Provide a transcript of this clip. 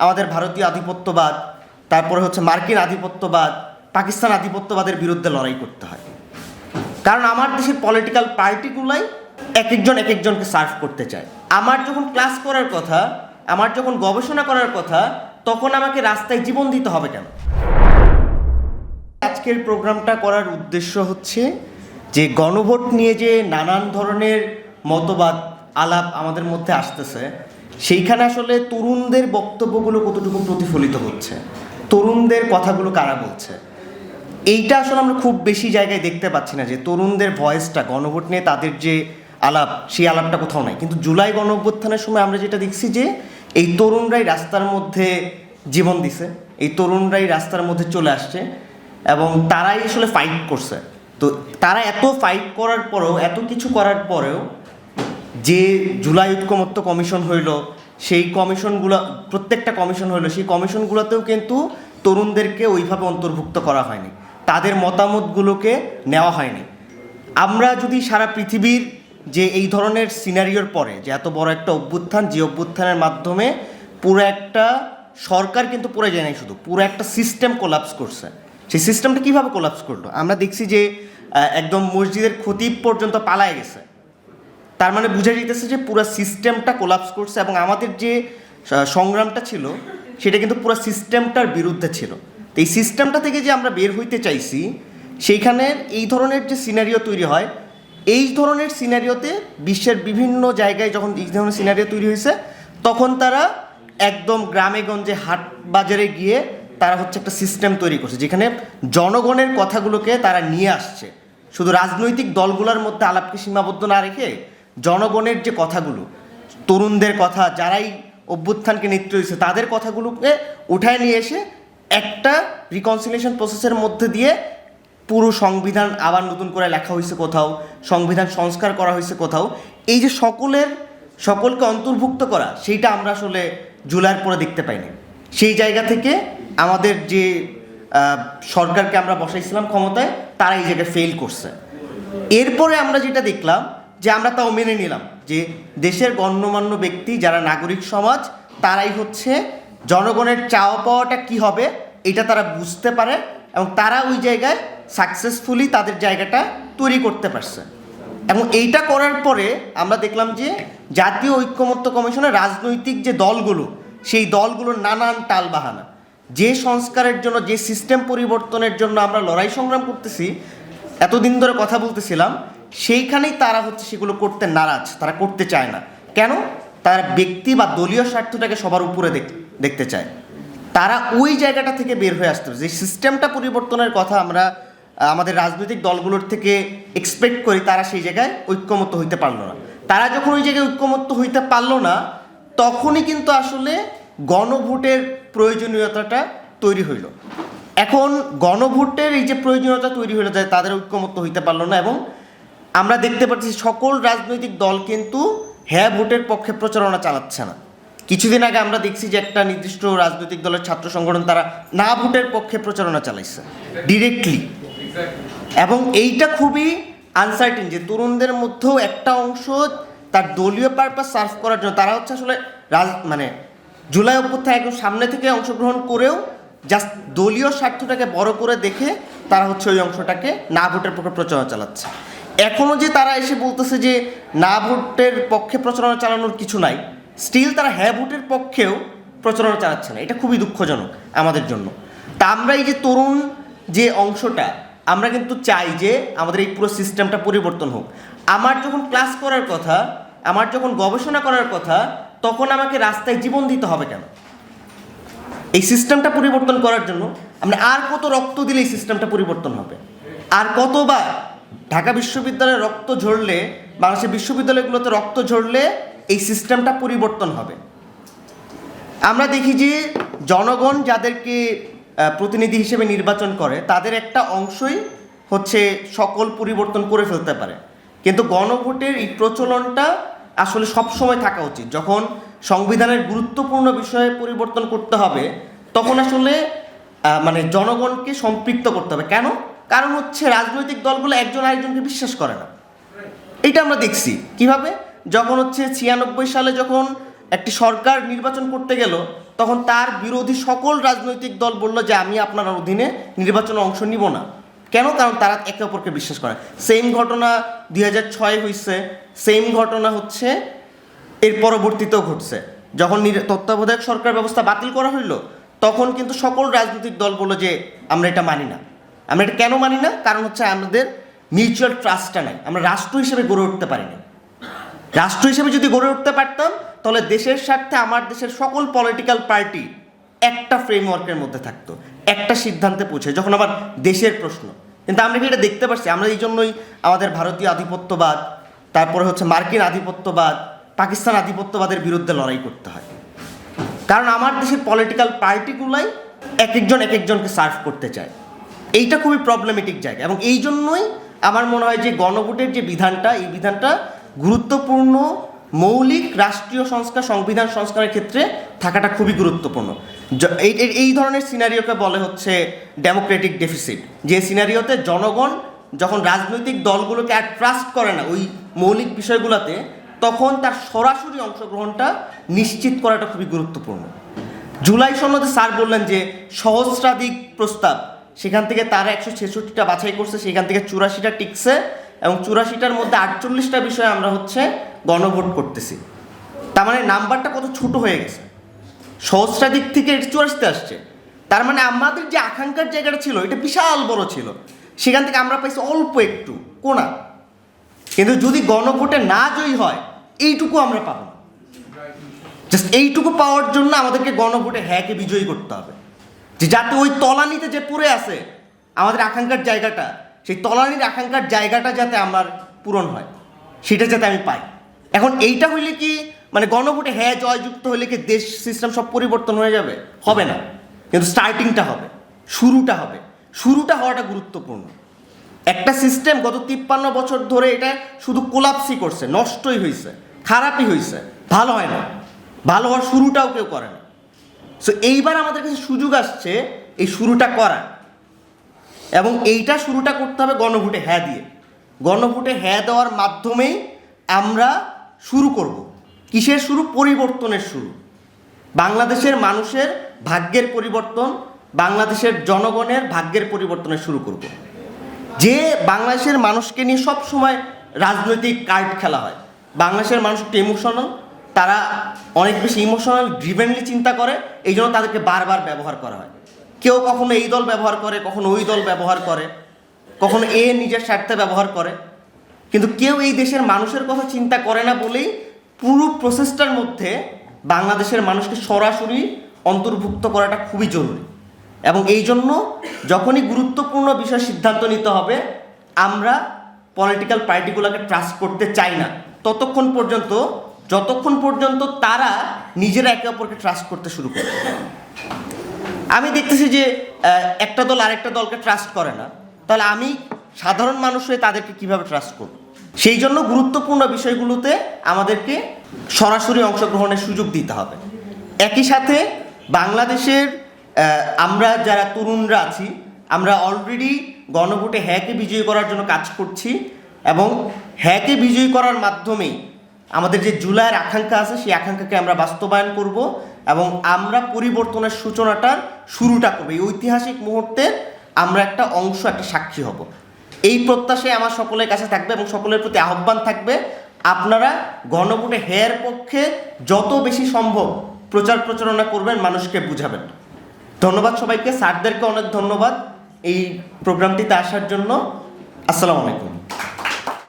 আমাদের ভারতীয় আধিপত্যবাদ, তারপরে হচ্ছে মার্কিন আধিপত্যবাদ, পাকিস্তান আধিপত্যবাদের বিরুদ্ধে লড়াই করতে হয়। কারণ আমার দেশের পলিটিক্যাল পার্টিগুলাই এক একজনকে সার্ভ করতে চায়। আমার যখন ক্লাস করার কথা, আমার যখন গবেষণা করার কথা, তখন আমাকে রাস্তায় জীবন দিতে হবে কেন? আজকের প্রোগ্রামটা করার উদ্দেশ্য হচ্ছে যে গণভোট নিয়ে যে নানান ধরনের মতবাদ আলাপ আমাদের মধ্যে আসতেছে, সেইখানে আসলে তরুণদের বক্তব্যগুলো কতটুকু প্রতিফলিত হচ্ছে, তরুণদের কথাগুলো কারা বলছে, এইটা আসলে আমরা খুব বেশি জায়গায় দেখতে পাচ্ছি না। যে তরুণদের ভয়েসটা গণভোট নিয়ে তাদের যে আলাপ, সেই আলাপটা কোথাও নাই। কিন্তু জুলাই গণ অভ্যুত্থানের সময় আমরা যেটা দেখছি যে এই তরুণরাই রাস্তার মধ্যে জীবন দিছে, এই তরুণরাই রাস্তার মধ্যে চলে আসছে এবং তারাই আসলে ফাইট করছে। তো তারা এত ফাইট করার পরেও, এত কিছু করার পরেও যে জুলাই ঐক্যমত্য কমিশন হইল, সেই কমিশনগুলো, প্রত্যেকটা কমিশন হইলো, সেই কমিশনগুলোতেও কিন্তু তরুণদেরকে ওইভাবে অন্তর্ভুক্ত করা হয়নি, তাদের মতামতগুলোকে নেওয়া হয়নি। আমরা যদি সারা পৃথিবীর যে এই ধরনের সিনারিওর পরে যে এত বড় একটা অভ্যুত্থান, যে অভ্যুত্থানের মাধ্যমে পুরো একটা সরকার কিন্তু পড়ে যায় নাই, শুধু পুরো একটা সিস্টেম কোলাপস করছে, সেই সিস্টেমটা কীভাবে কোলাপস করলো? আমরা দেখছি যে একদম মসজিদের খতিব পর্যন্ত পালায় গেছে। তার মানে বোঝা যেতেছে যে পুরো সিস্টেমটা কোলাপস করছে এবং আমাদের যে সংগ্রামটা ছিল সেটা কিন্তু পুরো সিস্টেমটার বিরুদ্ধে ছিল। তো এই সিস্টেমটা থেকে যে আমরা বের হইতে চাইছি, সেইখানে এই ধরনের যে সিনারিও তৈরি হয়, এই ধরনের সিনারিওতে বিশ্বের বিভিন্ন জায়গায় যখন এই ধরনের সিনারিও তৈরি হয়েছে, তখন তারা একদম গ্রামে গঞ্জে হাট বাজারে গিয়ে তারা হচ্ছে একটা সিস্টেম তৈরি করছে, যেখানে জনগণের কথাগুলোকে তারা নিয়ে আসছে। শুধু রাজনৈতিক দলগুলোর মধ্যে আলাপকে সীমাবদ্ধ না রেখে জনগণের যে কথাগুলো, তরুণদের কথা, যারাই অভ্যুত্থানকে নেতৃত্ব দিয়েছে তাদের কথাগুলোকে উঠায় নিয়ে এসে একটা রিকনসিলিয়েশন প্রসেসের মধ্যে দিয়ে পুরো সংবিধান আবার নতুন করে লেখা হয়েছে কোথাও, সংবিধান সংস্কার করা হয়েছে কোথাও। এই যে সকলকে অন্তর্ভুক্ত করা, সেইটা আমরা আসলে জুলাইয়ের পরে দেখতে পাইনি। সেই জায়গা থেকে আমাদের যে সরকারকে আমরা বসাইছিলাম ক্ষমতায়, তারা এই জায়গায় ফেল করছে। এরপরে আমরা যেটা দেখলাম যে আমরা তাও মেনে নিলাম যে দেশের গণ্যমান্য ব্যক্তি, যারা নাগরিক সমাজ, তারাই হচ্ছে জনগণের চাওয়া পাওয়াটা কী হবে এটা তারা বুঝতে পারে এবং তারা ওই জায়গায় সাকসেসফুলি তাদের জায়গাটা তৈরি করতে পারছে। এবং এইটা করার পরে আমরা দেখলাম যে জাতীয় ঐক্যমত্য কমিশনের রাজনৈতিক যে দলগুলো, সেই দলগুলোর নানান টালবাহানা, যে সংস্কারের জন্য, যে সিস্টেম পরিবর্তনের জন্য আমরা লড়াই সংগ্রাম করতেছি, এতদিন ধরে কথা বলতেছিলাম, সেইখানেই তারা হচ্ছে সেগুলো করতে নারাজ, তারা করতে চায় না। কেন? তারা ব্যক্তি বা দলীয় স্বার্থটাকে সবার উপরে দেখতে চায়। তারা ওই জায়গাটা থেকে বের হয়ে আসতে হবে। যে সিস্টেমটা পরিবর্তনের কথা আমরা আমাদের রাজনৈতিক দলগুলোর থেকে এক্সপেক্ট করি, তারা সেই জায়গায় ঐক্যমত্য হইতে পারলো না। তারা যখন ওই জায়গায় ঐক্যমত্য হইতে পারলো না, তখনই কিন্তু আসলে গণভোটের প্রয়োজনীয়তাটা তৈরি হইল। এখন গণভোটের এই যে প্রয়োজনীয়তা তৈরি হইলো, যে তাদের ঐক্যমত্য হইতে পারলো না, এবং আমরা দেখতে পাচ্ছি সকল রাজনৈতিক দল কিন্তু হ্যাঁ ভোটের পক্ষে প্রচারণা চালাচ্ছে না। কিছুদিন আগে আমরা দেখছি যে একটা নির্দিষ্ট রাজনৈতিক দলের ছাত্র সংগঠন তারা না ভোটের পক্ষে প্রচারণা চালাইছে ডিরেক্টলি। এবং এইটা খুবই আনসার্টেন যে তরুণদের মধ্যেও একটা অংশ তার দলীয় পারপাস সার্ভ করার জন্য তারা হচ্ছে আসলে মানে জুলাই অভ্যুত্থানে একদম সামনে থেকে অংশগ্রহণ করেও জাস্ট দলীয় স্বার্থটাকে বড় করে দেখে তারা হচ্ছে ওই অংশটাকে না ভোটের পক্ষে প্রচারণা চালাচ্ছে। এখনও যে তারা এসে বলতেছে যে না ভোটের পক্ষে প্রচারণা চালানোর কিছু নাই, স্টিল তারা হ্যাঁ ভোটের পক্ষেও প্রচারণা চালাচ্ছে না। এটা খুবই দুঃখজনক আমাদের জন্য। তা আমরা এই যে তরুণ যে অংশটা, আমরা কিন্তু চাই যে আমাদের এই পুরো সিস্টেমটা পরিবর্তন হোক। আমার যখন ক্লাস করার কথা, আমার যখন গবেষণা করার কথা, তখন আমাকে রাস্তায় জীবন দিতে হবে কেন? এই সিস্টেমটা পরিবর্তন করার জন্য আমরা আর কত রক্ত দিলে এই সিস্টেমটা পরিবর্তন হবে? আর কতবার ঢাকা বিশ্ববিদ্যালয়ে রক্ত ঝরলে, বাংলাদেশের বিশ্ববিদ্যালয়গুলোতে রক্ত ঝরলে এই সিস্টেমটা পরিবর্তন হবে? আমরা দেখি যে জনগণ যাদেরকে প্রতিনিধি হিসেবে নির্বাচন করে, তাদের একটা অংশই হচ্ছে সকল পরিবর্তন করে ফেলতে পারে। কিন্তু গণভোটের এই প্রচলনটা আসলে সবসময় থাকা উচিত। যখন সংবিধানের গুরুত্বপূর্ণ বিষয়ে পরিবর্তন করতে হবে, তখন আসলে মানে জনগণকে সম্পৃক্ত করতে হবে। কেন? কারণ হচ্ছে রাজনৈতিক দলগুলো একজন আরেকজনকে বিশ্বাস করে না। এটা আমরা দেখছি কিভাবে, যখন হচ্ছে 96 সালে যখন একটি সরকার নির্বাচন করতে গেল, তখন তার বিরোধী সকল রাজনৈতিক দল বলল যে আমি আপনার অধীনে নির্বাচনে অংশ নিব না। কেন? কারণ তারা একে অপরকে বিশ্বাস করে। সেম ঘটনা 2006 হয়েছে, সেম ঘটনা হচ্ছে এর পরবর্তীতেও ঘটছে। যখন তত্ত্বাবধায়ক সরকার ব্যবস্থা বাতিল করা হইলো, তখন কিন্তু সকল রাজনৈতিক দল বলল যে আমরা এটা মানি না। আমরা এটা কেন মানি না? কারণ হচ্ছে আমাদের মিউচুয়াল ট্রাস্টটা নাই, আমরা রাষ্ট্র হিসেবে গড়ে উঠতে পারিনি। রাষ্ট্র হিসেবে যদি গড়ে উঠতে পারতাম, তাহলে দেশের স্বার্থে আমার দেশের সকল পলিটিক্যাল পার্টি একটা ফ্রেমওয়ার্কের মধ্যে থাকতো, একটা সিদ্ধান্তে পৌঁছে, যখন আবার দেশের প্রশ্ন। কিন্তু আমরা কি এটা দেখতে পাচ্ছি? আমরা এই জন্যই আমাদের ভারতীয় আধিপত্যবাদ, তারপরে হচ্ছে মার্কিন আধিপত্যবাদ, পাকিস্তান আধিপত্যবাদের বিরুদ্ধে লড়াই করতে হয়। কারণ আমার দেশের পলিটিক্যাল পার্টিগুলাই এক একজনকে সার্ভ করতে চায়। এইটা খুবই প্রবলেমেটিক জায়গা, এবং এই জন্যই আমার মনে হয় যে গণভোটের যে বিধানটা, এই বিধানটা গুরুত্বপূর্ণ, মৌলিক রাষ্ট্রীয় সংস্কার, সংবিধান সংস্কারের ক্ষেত্রে থাকাটা খুবই গুরুত্বপূর্ণ। এই ধরনের সিনারিওকে বলে হচ্ছে ডেমোক্রেটিক ডেফিসিট, যে সিনারিওতে জনগণ যখন রাজনৈতিক দলগুলোকে আর ট্রাস্ট করে না ওই মৌলিক বিষয়গুলোতে, তখন তার সরাসরি অংশগ্রহণটা নিশ্চিত করাটা খুবই গুরুত্বপূর্ণ। জুলাই সনদে স্যার বললেন যে সহস্রাধিক প্রস্তাব, সেখান থেকে তারা 166টা বাছাই করছে, সেখান থেকে 84টা টিকছে, এবং 84টার মধ্যে 48টা বিষয়ে আমরা হচ্ছে গণভোট করতেছি। তার মানে নাম্বারটা কত ছোট হয়ে গেছে, সহস্রাধিক থেকে 84তে আসছে। তার মানে আমাদের যে আকাঙ্ক্ষার জায়গাটা ছিল এটা বিশাল বড় ছিল, সেখান থেকে আমরা পাইছি অল্প একটু কোনা। কিন্তু যদি গণভোটে না জয়ী হয়, এইটুকু আমরা পাবো না। জাস্ট এইটুকু পাওয়ার জন্য আমাদেরকে গণভোটে হ্যাঁকে বিজয়ী করতে হবে, যে যাতে ওই তলানিতে যে পড়ে আছে আমাদের আকাঙ্ক্ষার জায়গাটা, সেই তলানির আকাঙ্ক্ষার জায়গাটা যাতে আমার পূরণ হয়, সেটা যাতে আমি পাই। এখন এইটা হইলে কি মানে গণভোটে হ্যাঁ জয়যুক্ত হইলে কি দেশ সিস্টেম সব পরিবর্তন হয়ে যাবে? হবে না। কিন্তু স্টার্টিংটা হবে, শুরুটা হবে। শুরুটা হওয়াটা গুরুত্বপূর্ণ। একটা সিস্টেম গত 53 বছর ধরে এটা শুধু কোলাপসই করছে, নষ্টই হয়েছে, খারাপই হয়েছে, ভালো হয় না। ভালো হওয়ার শুরুটাও কেউ করে না। সো এইবার আমাদের কাছে সুযোগ আসছে এই শুরুটা করার, এবং এইটা শুরুটা করতে হবে গণভোটে হ্যাঁ দিয়ে। গণভোটে হ্যাঁ দেওয়ার মাধ্যমেই আমরা শুরু করব। কিসের শুরু? পরিবর্তনের শুরু। বাংলাদেশের মানুষের ভাগ্যের পরিবর্তন, বাংলাদেশের জনগণের ভাগ্যের পরিবর্তনের শুরু করব। যে বাংলাদেশের মানুষকে নিয়ে সব সময় রাজনৈতিক কার্ড খেলা হয়। বাংলাদেশের মানুষ একটু ইমোশনাল, তারা অনেক বেশি ইমোশনাল ড্রিভেনলি চিন্তা করে, এই জন্য তাদেরকে বারবার ব্যবহার করা হয়। কেউ কখনো এই দল ব্যবহার করে, কখনো ওই দল ব্যবহার করে, কখনো এ নিজের স্বার্থে ব্যবহার করে। কিন্তু কেউ এই দেশের মানুষের কথা চিন্তা করে না বলেই পুরো প্রসেসটার মধ্যে বাংলাদেশের মানুষকে সরাসরি অন্তর্ভুক্ত করাটা খুবই জরুরি। এবং এই জন্য যখনই গুরুত্বপূর্ণ বিষয় সিদ্ধান্ত নিতে হবে, আমরা পলিটিক্যাল পার্টিগুলোকে ট্রাস্ট করতে চাই না যতক্ষণ পর্যন্ত তারা নিজেরা একে অপরকে ট্রাস্ট করতে শুরু করে। আমি দেখতেছি যে একটা দল আরেকটা দলকে ট্রাস্ট করে না, তাহলে আমি সাধারণ মানুষ হয়ে তাদেরকে কিভাবে ট্রাস্ট করব? সেই জন্য গুরুত্বপূর্ণ বিষয়গুলোতে আমাদেরকে সরাসরি অংশগ্রহণের সুযোগ দিতে হবে। একই সাথে বাংলাদেশের আমরা যারা তরুণরা আছি, আমরা অলরেডি গণভোটে হ্যাঁকে বিজয়ী করার জন্য কাজ করছি, এবং হ্যাঁকে বিজয়ী করার মাধ্যমেই আমাদের যে জুলাইয়ের আকাঙ্ক্ষা আছে সেই আকাঙ্ক্ষাকে আমরা বাস্তবায়ন করব, এবং আমরা পরিবর্তনের সূচনাটার শুরুটা করবো। এই ঐতিহাসিক মুহূর্তে আমরা একটা অংশ, একটা সাক্ষী হব। এই প্রত্যাশায় আমার সকলের কাছে থাকবে, এবং সকলের প্রতি আহ্বান থাকবে আপনারা গণভোটে হ্যাঁর পক্ষে যত বেশি সম্ভব প্রচার প্রচারণা করবেন, মানুষকে বুঝাবেন। ধন্যবাদ সবাইকে, স্যারদেরকে অনেক ধন্যবাদ এই প্রোগ্রামটিতে আসার জন্য। আসসালামু আলাইকুম।